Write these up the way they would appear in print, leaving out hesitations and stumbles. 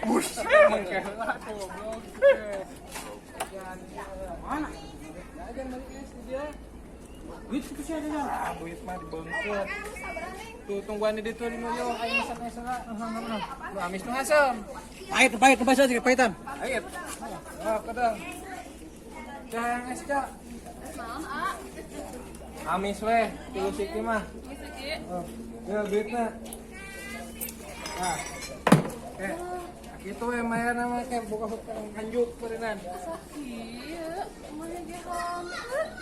Mengkela tuh goblok. Mana? Jajan balik dia. Duit itu sih aja. Ah, duit mah dibengket. Tuh tungguan di ditu lima yo, ayo masak lah. Lu amis nu asem. Pahit bahasa aja pahitan. Pahit. Ah, kadang. Jangan es Cak. Amis weh, tilu siki mah. Oh, ya duitna. Nah. Itu yang mayar nama kayak buka kanjuk perinan. Iya, mana dia hampir.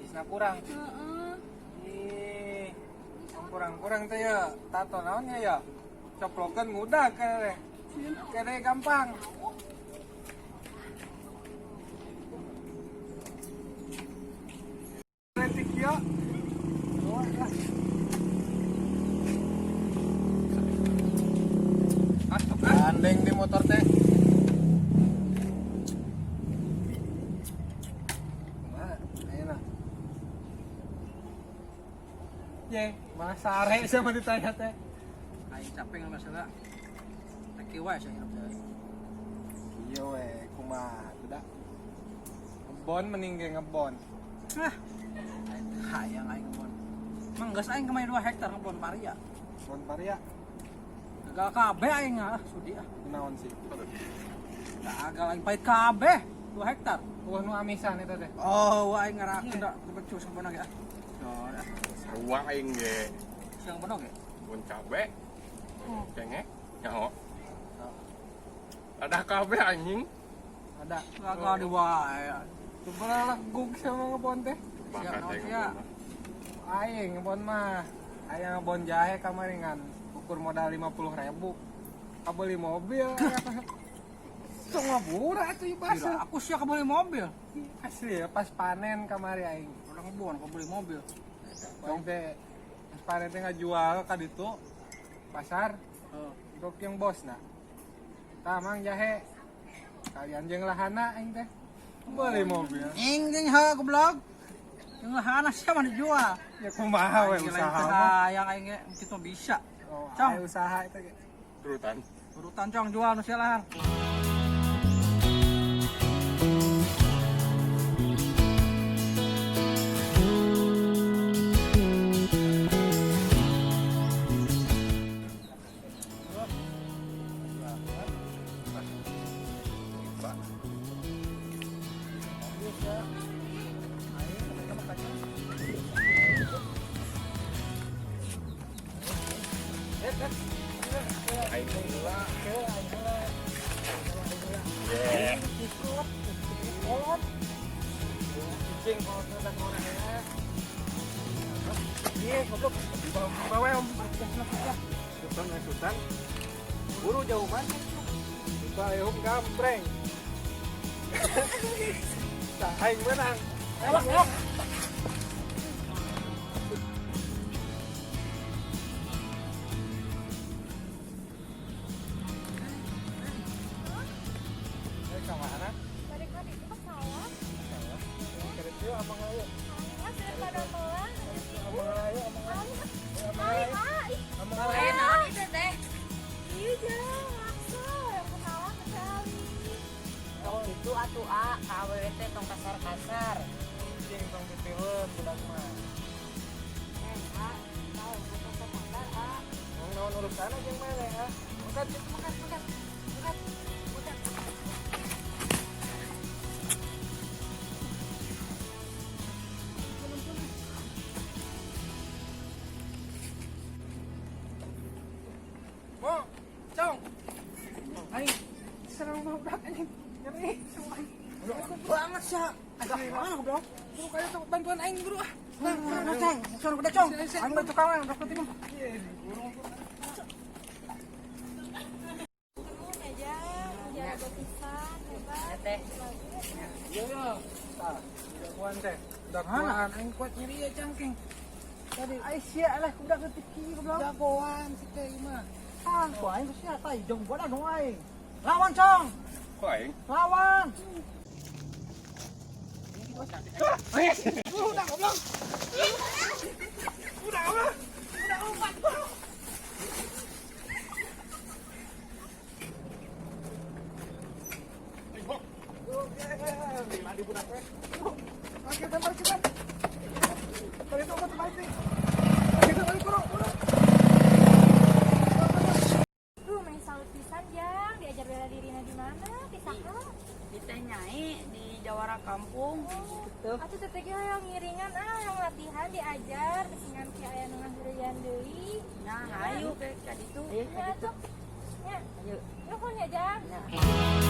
Sisna kurang. Ih, kurang teh ya. Tato naonnya ya? Coplokan mudah kere. Kere gampang. Retik ya. Gandeng di motor teh. Ye, mana sare sama ditanya teh. Aing capek nggak masalah. Tak kiwa saya nggak. Iya weh, kumaha udah. Ngebon mending ge ngebon. Hah, hayang aing ngebon. Manggas aing kemarin 2 hektar ngebon paria. Ngebon paria. Gagal kabeh aing sudi ah. Naon sih? Gagal aing pahit kabeh 2 hektar. Wah nu amisan eta teh. Oh, aing ngarakeun da becus ngebon ge ah. Soalnya Sarua aing ge siang benog ge. mun cabe. Cengek nyaho. Ada kabe anjing. Ada. Gagal di wae. Coba lah gug sama ngebon teh. Bakat naon aing sia? ngomong. Aing ngebon mah. Aya ngebon jahe kamaringan. Ukur modal 50.000. Kabeli mobil. Semua murah tuh Gila, pasar. aku sih kabeli mobil. Asli ya pas panen kamari aing. Orang ngebon kabeli mobil. Dong teh pas panen teh ngajual ka ditu pasar. Untuk yang bos nah. Tamang jahe. Kalian jeung lahana aing teh. Beli mobil. Jeung ha goblok. Jeung lahana siapa dijual? Ya kumaha we usaha mah. yang aing ge kitu bisa. Oh, Cong. aya usaha eta ge. Turutan. Urutan cong jual nu silahan. Aing heula. Cing kalau teu orang ya. Iya, goblok. Bawa om. Sultan ya Sultan. Buru jauh mana? Bayum gambreng. Tah aing menang. Ayo. Kemana? Balik lagi ke sawah. Kereta apa ngayu? Mas daripada pelan. Apa ngayu? Apa ngayu? Enak itu teh. Iya jarang langsung yang kenalan sekali. Oh itu atuh A, KWT tong kasar-kasar. Cing tong dipilun budak mah. A, tahu tong kasar A. Naon urusan aja mana ya? Bukan. Mo, cong. Aing serang budak anjing. Nyeri semua. Banget sih. Agak mana goblok? Buru kayak tuh bantuan aing buru ah. Nah, cong, cong udah cong. Aing bantu kawan, udah ketemu. Aja, jaga pisan, hebat. Teh. Iya ya. Tah, kuan teh. Udah kuan aing kuat nyeri ya cangking. Tadi Aisyah lah udah ketiki goblok. jagoan si teh mah. Ah, ku aing geus sia tai jeung buat anu aing. Lawan, Cong. Kok aing? Lawan. Duh, main salut pisan Jang, diajar bela dirinya di mana? Di Saka. Di teh nyai di Jawara Kampung. Atuh teteh ge hoyong ngiringan yang latihan diajar kesingan ki aya nu ngaheureuyaan deui. Nah, ayo ke ditu. Nya atuh. Nya. Ayo. Nuhun ya Jang. Nah.